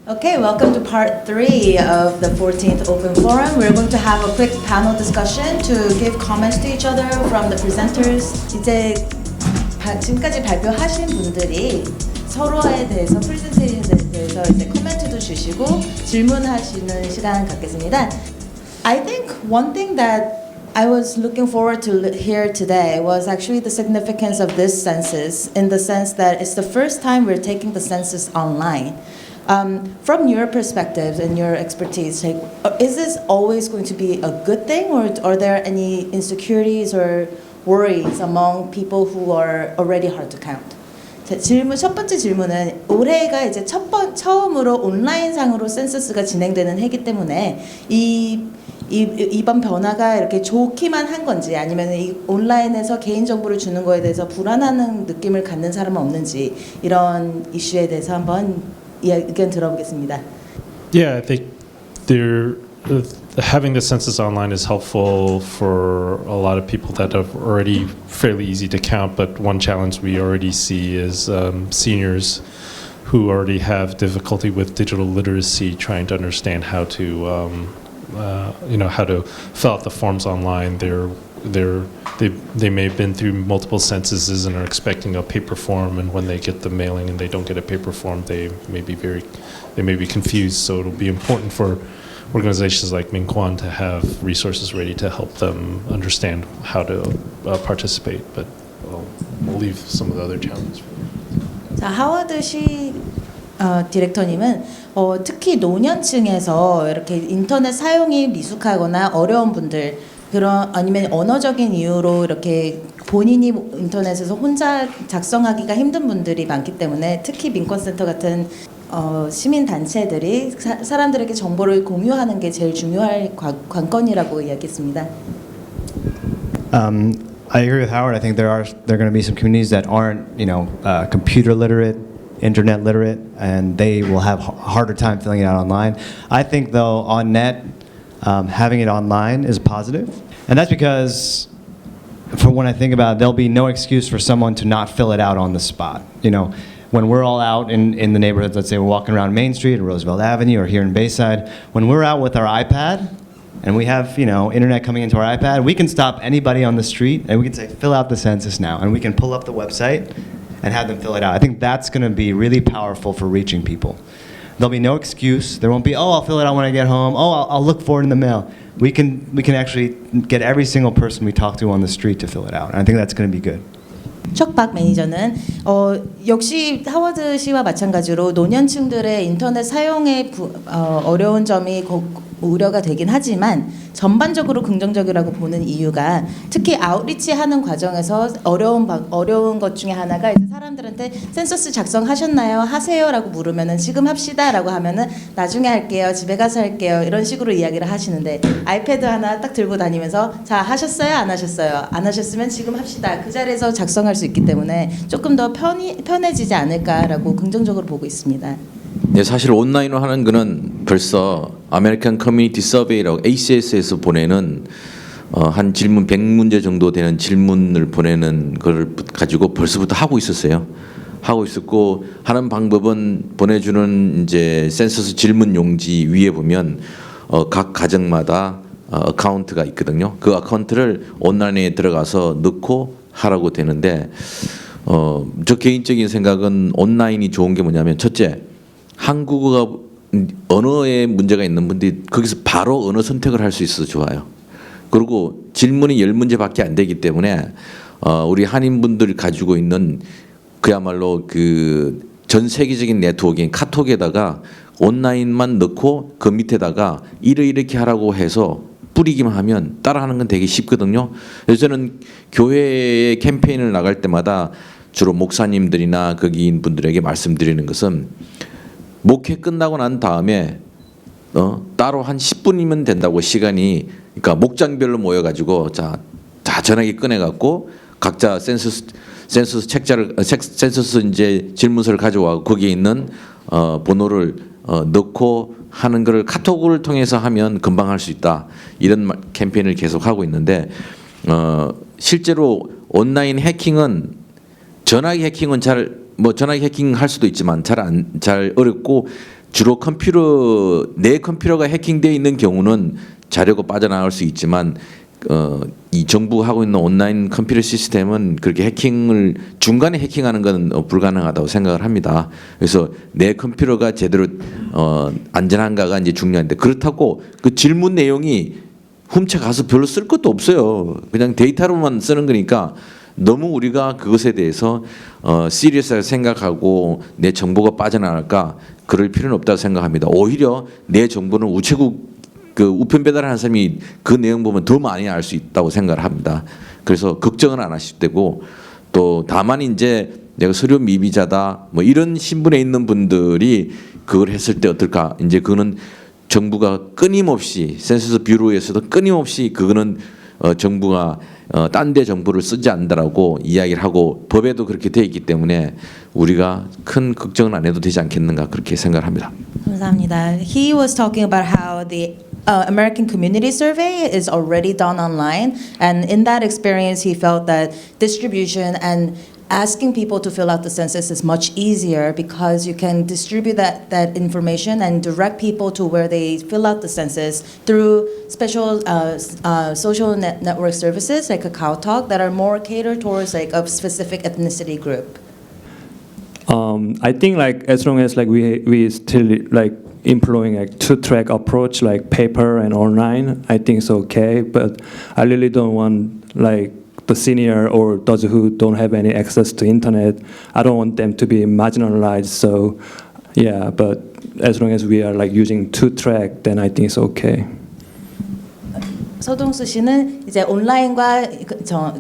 Okay, welcome to part 3 of the 14th Open Forum. We're going to have a quick panel discussion to give comments to each other from the presenters. 이제 지금까지 발표하신 분들이 서로에 대해서 프레젠테이션에 대해서 이제 코멘트도 주시고 질문하시는 시간 갖겠습니다. I think one thing that I was looking forward to hear today was actually the significance of this census in the sense that it's the first time we're taking the census online. From your perspective and your expertise, like, is this always going to be a good thing, or are there any insecurities or worries among people who are already hard to count? 첫 번째 질문은 올해가 이제 처음으로 온라인상으로 센서스가 진행되는 해기 때문에 이번 변화가 이렇게 좋기만 한 건지 아니면 이 온라인에서 개인 정보를 주는 거에 대해서 불안하는 느낌을 갖는 사람은 없는지 이런 이슈에 대해서 한번 의견 들어보겠습니다. Yeah, I think having the census online is helpful for a lot of people that are already fairly easy to count. But one challenge we already see is seniors who already have difficulty with digital literacy, trying to understand how to how to fill out the forms online. They may have been through multiple censuses and are expecting a paper form, and when they get the mailing and they don't get a paper form, they may be confused. So it'll be important for organizations like Mingquan to have resources ready to help them understand how to participate. But we'll leave some of the other challenges. 자, 하워드 시 디렉터님은 특히 노년층에서 이렇게 인터넷 사용이 미숙하거나 어려운 분들 아니면 언어적인 이유로 이렇게 본인이 인터넷에서 혼자 작성하기가 힘든 분들이 많기 때문에 특히 민권센터 같은 시민 단체들이 사람들에게 정보를 공유하는 게 제일 중요할 관건이라고 이야기했습니다. I agree with Howard. I think there are going to be some communities that aren't, computer literate, internet literate, and they will have a harder time filling it out online. I think though on net, having it online is positive, and that's because, for when I think about it, there'll be no excuse for someone to not fill it out on the spot. When we're all out in the neighborhoods, let's say we're walking around Main Street or Roosevelt Avenue or here in Bayside, when we're out with our iPad and we have internet coming into our iPad, we can stop anybody on the street and we can say, fill out the census now, and we can pull up the website and have them fill it out. I think that's going to be really powerful for reaching people. There'll be no excuse. There won't be, I'll fill it out when I get home. I'll look for it in the mail. We can actually get every single person we talk to on the street to fill it out. And I think that's going to be good. 척박 매니저는 역시 하워드 씨와 마찬가지로 노년층들의 인터넷 사용에 어려운 점이 우려가 되긴 하지만 전반적으로 긍정적이라고 보는 이유가 특히 아웃리치 하는 과정에서 어려운 것 중에 하나가 이제 사람들한테 센서스 작성하셨나요? 하세요라고 물으면은 지금 합시다라고 하면은 나중에 할게요. 집에 가서 할게요. 이런 식으로 이야기를 하시는데 아이패드 하나 딱 들고 다니면서 자, 하셨어요? 안 하셨어요? 안 하셨으면 지금 합시다. 그 자리에서 작성할 수 있기 때문에 조금 더 편해지지 않을까라고 긍정적으로 보고 있습니다. 네, 사실 온라인으로 하는 거는 벌써 아메리칸 커뮤니티 서베이라고 ACS에서 보내는 한 질문 100문제 정도 되는 질문을 보내는 걸 가지고 벌써부터 하고 있었어요. 하고 있었고 하는 방법은 보내주는 이제 센서스 질문 용지 위에 보면 각 가정마다 어카운트가 있거든요. 그 어카운트를 온라인에 들어가서 넣고 하라고 되는데 저 개인적인 생각은 온라인이 좋은 게 뭐냐면 첫째, 한국어가 언어에 문제가 있는 분들이 거기서 바로 언어 선택을 할 수 있어서 좋아요. 그리고 질문이 10문제밖에 안 되기 때문에 우리 한인분들이 가지고 있는 그야말로 그 전 세계적인 네트워크인 카톡에다가 온라인만 넣고 그 밑에다가 이렇게 하라고 해서 뿌리기만 하면 따라하는 건 되게 쉽거든요. 그래서 저는 교회에 캠페인을 나갈 때마다 주로 목사님들이나 거기인 분들에게 말씀드리는 것은 목회 끝나고 난 다음에 따로 한 10분이면 된다고 시간이, 그러니까 목장별로 모여가지고 자 전화기 꺼내갖고 각자 센서스 이제 질문서를 가져와 거기에 있는 번호를 넣고 하는 것을 카톡을 통해서 하면 금방 할 수 있다, 이런 캠페인을 계속 하고 있는데 실제로 온라인 해킹은 전화기 해킹은 전화기 해킹할 수도 있지만 잘 어렵고 주로 내 컴퓨터가 해킹되어 있는 경우는 자료가 빠져나갈 수 있지만 이 정부가 하고 있는 온라인 컴퓨터 시스템은 그렇게 중간에 해킹하는 건 불가능하다고 생각을 합니다. 그래서 내 컴퓨터가 제대로 안전한가가 이제 중요한데, 그렇다고 그 질문 내용이 훔쳐가서 별로 쓸 것도 없어요. 그냥 데이터로만 쓰는 거니까 너무 우리가 그것에 대해서 시리어스하게 생각하고 내 정보가 빠져나갈까 그럴 필요는 없다고 생각합니다. 오히려 내 정보는 우체국 우편 배달하는 사람이 그 내용 보면 더 많이 알 수 있다고 생각을 합니다. 그래서 걱정은 안 하셔도 되고, 또 다만 이제 내가 서류 미비자다 뭐 이런 신분에 있는 분들이 그걸 했을 때 어떨까, 이제 그거는 정부가 끊임없이 센서스 뷰로에서도 끊임없이 그거는 정부가 딴 데 정보를 쓰지 않는다라고 이야기를 하고 법에도 그렇게 되어 있기 때문에 우리가 큰 걱정은 안 해도 되지 않겠는가 그렇게 생각을 합니다. 감사합니다. He was talking about how the American Community Survey is already done online, and in that experience, he felt that distribution and asking people to fill out the census is much easier because you can distribute that information and direct people to where they fill out the census through special social network services like KakaoTalk that are more catered towards like a specific ethnicity group. I think like as long as like we still like employing like two-track approach like paper and online, I think it's okay. But I really don't want like the senior or those who don't have any access to internet. I don't want them to be marginalized. So yeah, but as long as we are like using two-track, then I think it's okay. 서동수 씨는 이제 온라인과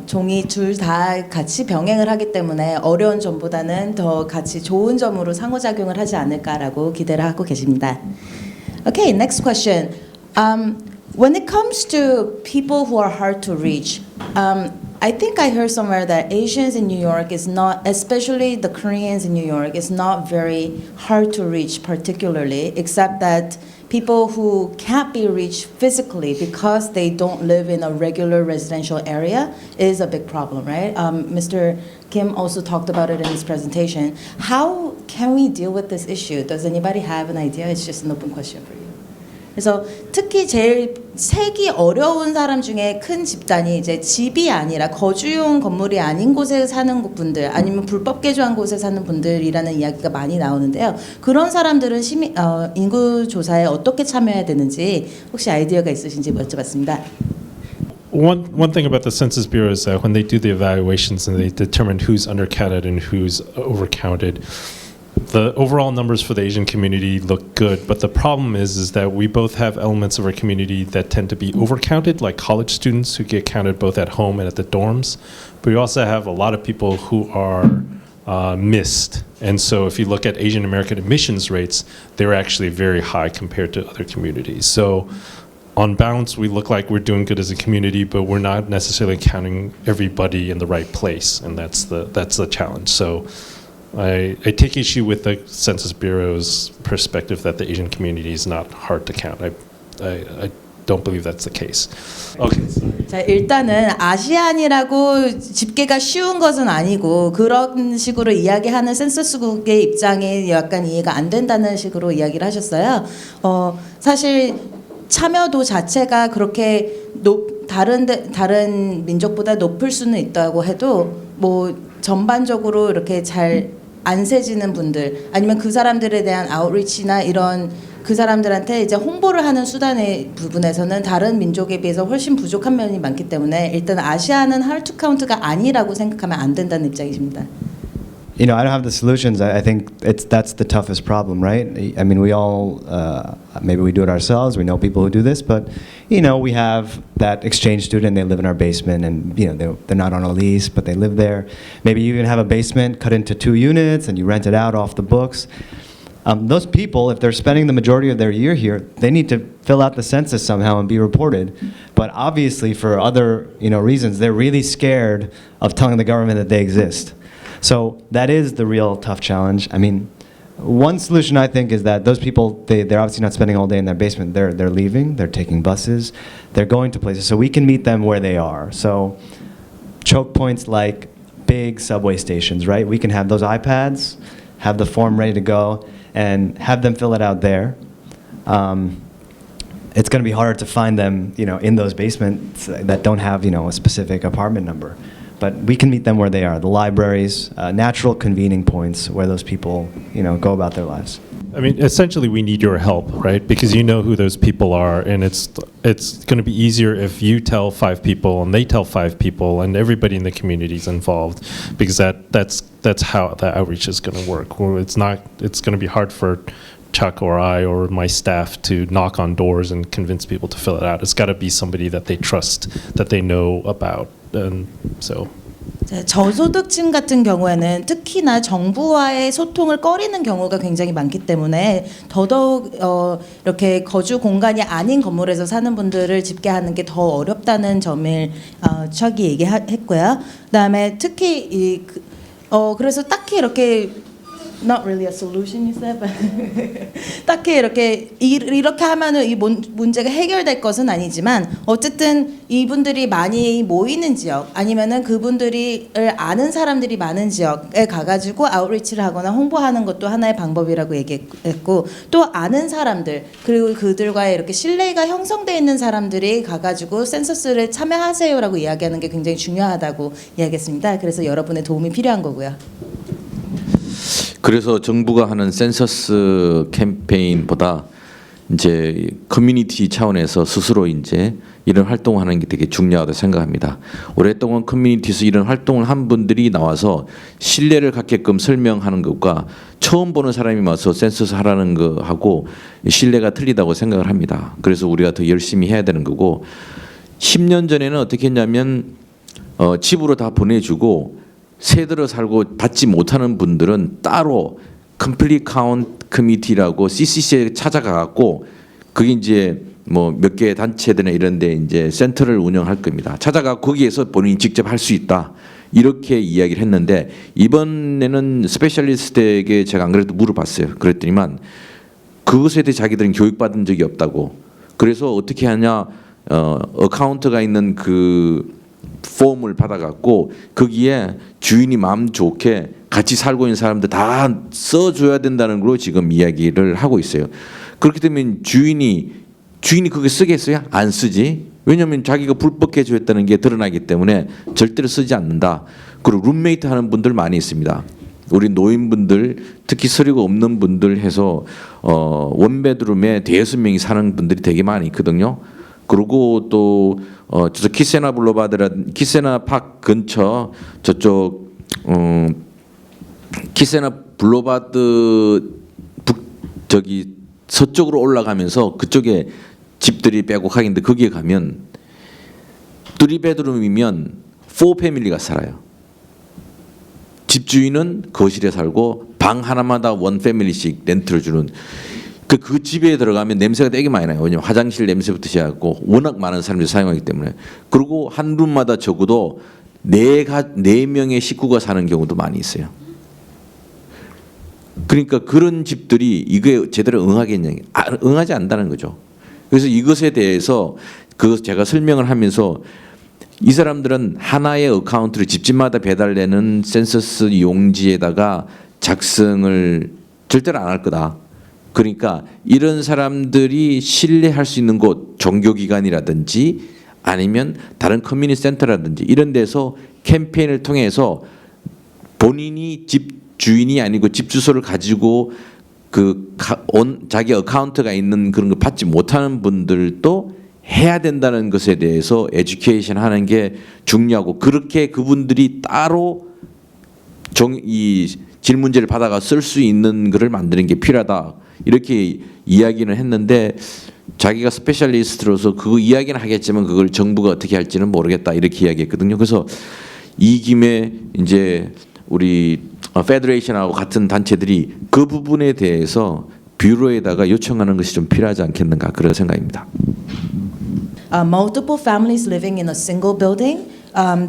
종이 둘 다 같이 병행을 하기 때문에 어려운 점보다는 더 같이 좋은 점으로 상호작용을 하지 않을까라고 기대를 하고 계십니다. Okay, next question. When it comes to people who are hard to reach, I think I heard somewhere that Asians in New York is not, especially the Koreans in New York, is not very hard to reach particularly, except that people who can't be reached physically because they don't live in a regular residential area is a big problem, right? Mr. Kim also talked about it in his presentation. How can we deal with this issue? Does anybody have an idea? It's just an open question for you. 그래서 특히 제일 살기 어려운 사람 중에 큰 집단이 이제 집이 아니라 거주용 건물이 아닌 곳에 사는 분들, 아니면 불법 개조한 곳에 사는 분들이라는 이야기가 많이 나오는데요. 그런 사람들은 인구 조사에 어떻게 참여해야 되는지 혹시 아이디어가 있으신지 여쭤봤습니다. One thing about the Census Bureau is that when they do the evaluations and they determine who's undercounted and who's overcounted, the overall numbers for the Asian community look good, but the problem is that we both have elements of our community that tend to be overcounted, like college students who get counted both at home and at the dorms. But we also have a lot of people who are missed. And so if you look at Asian American admissions rates, they're actually very high compared to other communities. So on balance, we look like we're doing good as a community, but we're not necessarily counting everybody in the right place, and that's the challenge. So I take issue with the Census Bureau's perspective that the Asian community is not hard to count. I don't believe that's the case. Okay. 자, 일단은 아시안이라고 집계가 쉬운 것은 아니고 그런 식으로 이야기하는 센서스국의 입장이 약간 이해가 안 된다는 식으로 이야기를 하셨어요. 사실 참여도 자체가 그렇게 다른 민족보다 높을 수는 있다고 해도 뭐 전반적으로 이렇게 잘 안 세지는 분들, 아니면 그 사람들에 대한 아웃리치나 이런 그 사람들한테 이제 홍보를 하는 수단의 부분에서는 다른 민족에 비해서 훨씬 부족한 면이 많기 때문에 일단 아시아는 hard to count가 아니라고 생각하면 안 된다는 입장이십니다. You know, I don't have the solutions. I think that's the toughest problem, right? I mean, we all maybe we do it ourselves. We know people who do this, but you know, we have that exchange student. They live in our basement, and you know, they're not on a lease, but they live there. Maybe you even have a basement cut into 2 units, and you rent it out off the books. Those people, if they're spending the majority of their year here, they need to fill out the census somehow and be reported. But obviously, for other reasons, they're really scared of telling the government that they exist. So that is the real tough challenge. I mean, one solution I think is that those people, they're obviously not spending all day in their basement. They're leaving, they're taking buses, they're going to places. So we can meet them where they are. So choke points like big subway stations, right? We can have those iPads, have the form ready to go. and have them fill it out there. It's going to be harder to find them, in those basements that don't have, a specific apartment number. But we can meet them where they are, the libraries, natural convening points where those people, go about their lives. I mean, essentially, we need your help, right? Because you know who those people are, and it's going to be easier if you tell 5 people and they tell 5 people, and everybody in the community is involved, because that's how the outreach is going to work. Well, it's going to be hard for Chuck or I or my staff to knock on doors and convince people to fill it out. It's got to be somebody that they trust, that they know about, and so. 저소득층 같은 경우에는 특히나 정부와의 소통을 꺼리는 경우가 굉장히 많기 때문에 더더욱 이렇게 거주 공간이 아닌 건물에서 사는 분들을 집계하는 게 더 어렵다는 점을 척이 얘기했고요. 그다음에 특히 그래서 딱히 이렇게 not really a solution you said, but 딱히 이렇게 하면은 이 문제가 해결될 것은 아니지만 어쨌든 이분들이 많이 모이는 지역 아니면은 그분들을 아는 사람들이 많은 지역에 가가지고 아웃리치를 하거나 홍보하는 것도 하나의 방법이라고 얘기했고, 또 아는 사람들 그리고 그들과의 이렇게 신뢰가 형성돼 있는 사람들이 가가지고 센서스를 참여하세요라고 이야기하는 게 굉장히 중요하다고 이야기했습니다. 그래서 여러분의 도움이 필요한 거고요. 그래서 정부가 하는 센서스 캠페인보다 이제 커뮤니티 차원에서 스스로 이제 이런 활동을 하는 게 되게 중요하다고 생각합니다. 오랫동안 커뮤니티에서 이런 활동을 한 분들이 나와서 신뢰를 갖게끔 설명하는 것과 처음 보는 사람이 와서 센서스 하라는 거 하고 신뢰가 틀리다고 생각을 합니다. 그래서 우리가 더 열심히 해야 되는 거고, 10년 전에는 어떻게 했냐면 집으로 다 보내주고 새들어 살고 받지 못하는 분들은 따로 Complete Count Committee라고 CCC에 찾아가갖고 그게 이제 뭐 몇 개의 단체들이나 이런데 이제 센터를 운영할 겁니다. 찾아가 거기에서 본인이 직접 할 수 있다 이렇게 이야기를 했는데, 이번에는 스페셜리스트에게 제가 안 그래도 물어봤어요. 그랬더니만 그것에 대해 자기들은 교육받은 적이 없다고. 그래서 어떻게 하냐, 어카운트가 있는 그 폼을 받아갖고 거기에 주인이 마음 좋게 같이 살고 있는 사람들 다 써줘야 된다는 걸로 지금 이야기를 하고 있어요. 그렇게 되면 주인이 그게 쓰겠어요? 안 쓰지. 왜냐하면 자기가 불법 개조했다는 게 드러나기 때문에 절대로 쓰지 않는다. 그리고 룸메이트 하는 분들 많이 있습니다. 우리 노인분들, 특히 서류가 없는 분들 해서 원베드룸에 대여섯 명이 사는 분들이 되게 많이 있거든요. 그리고 또 저쪽 키세나 팍 근처 저쪽 키세나 블루바드 저기 서쪽으로 올라가면서 그쪽에 집들이 빼곡하긴데 거기에 가면 3베드룸이면 4패밀리가 살아요. 집주인은 거실에 살고 방 하나마다 1패밀리씩 렌트를 주는 그 집에 들어가면 냄새가 되게 많이 나요. 왜냐면 화장실 냄새부터 시작하고 워낙 많은 사람들이 사용하기 때문에. 그리고 한 룸마다 적어도 4명의 식구가 사는 경우도 많이 있어요. 그러니까 그런 집들이 이거에 제대로 응하겠냐, 응하지 않는다는 거죠. 그래서 이것에 대해서 제가 설명을 하면서 이 사람들은 하나의 어카운트를 집집마다 배달되는 센서스 용지에다가 작성을 절대로 안 할 거다. 그러니까 이런 사람들이 신뢰할 수 있는 곳, 종교기관이라든지 아니면 다른 커뮤니티 센터라든지 이런 데서 캠페인을 통해서 본인이 집 주인이 아니고 집 주소를 가지고 자기 어카운트가 있는 그런 거 받지 못하는 분들도 해야 된다는 것에 대해서 에듀케이션 하는 게 중요하고, 그렇게 그분들이 따로 이 질문제를 받아가 쓸 수 있는 것을 만드는 게 필요하다. 이렇게 이야기는 했는데 자기가 스페셜리스트로서 그 이야기는 하겠지만 그걸 정부가 어떻게 할지는 모르겠다 이렇게 이야기했거든요. 그래서 이 김에 이제 우리 페더레이션하고 같은 단체들이 그 부분에 대해서 뷰로에다가 요청하는 것이 좀 필요하지 않겠는가 그런 생각입니다. Multiple families living in a single building,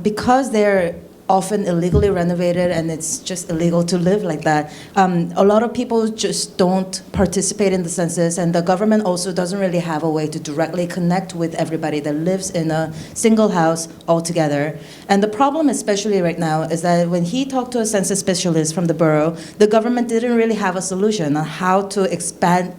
because they're often illegally renovated, and it's just illegal to live like that. A lot of people just don't participate in the census, and the government also doesn't really have a way to directly connect with everybody that lives in a single house altogether. And the problem, especially right now, is that when he talked to a census specialist from the borough, the government didn't really have a solution on how to expand,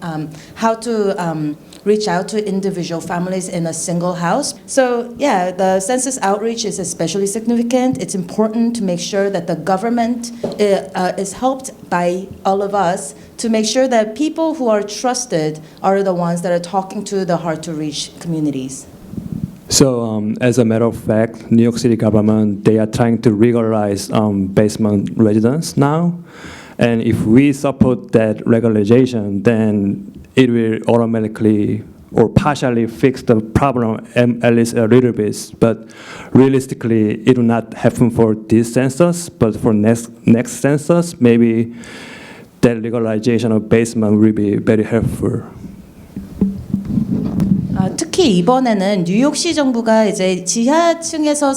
reach out to individual families in a single house. So yeah, the census outreach is especially significant. It's important to make sure that the government is helped by all of us to make sure that people who are trusted are the ones that are talking to the hard-to-reach communities. So, as a matter of fact, New York City government, they are trying to legalize basement residence now. And if we support that legalization, then it will automatically or partially fix the problem, at least a little bit. But realistically, it will not happen for this census, but for next census, maybe that legalization of basement will be very helpful. 특히 이번에는 뉴욕시 정부가 이제 지하층에서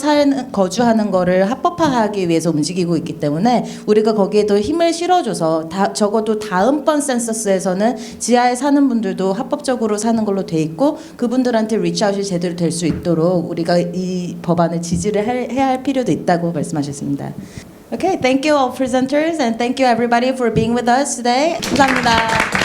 거주하는 거를 합법화하기 위해서 움직이고 있기 때문에 우리가 거기에 더 힘을 실어줘서 적어도 다음번 센서스에서는 지하에 사는 분들도 합법적으로 사는 걸로 돼 있고 그분들한테 리치아웃이 제대로 될 수 있도록 우리가 이 법안을 지지를 해야 할 필요도 있다고 말씀하셨습니다. Okay, thank you all presenters and thank you everybody for being with us today. 감사합니다.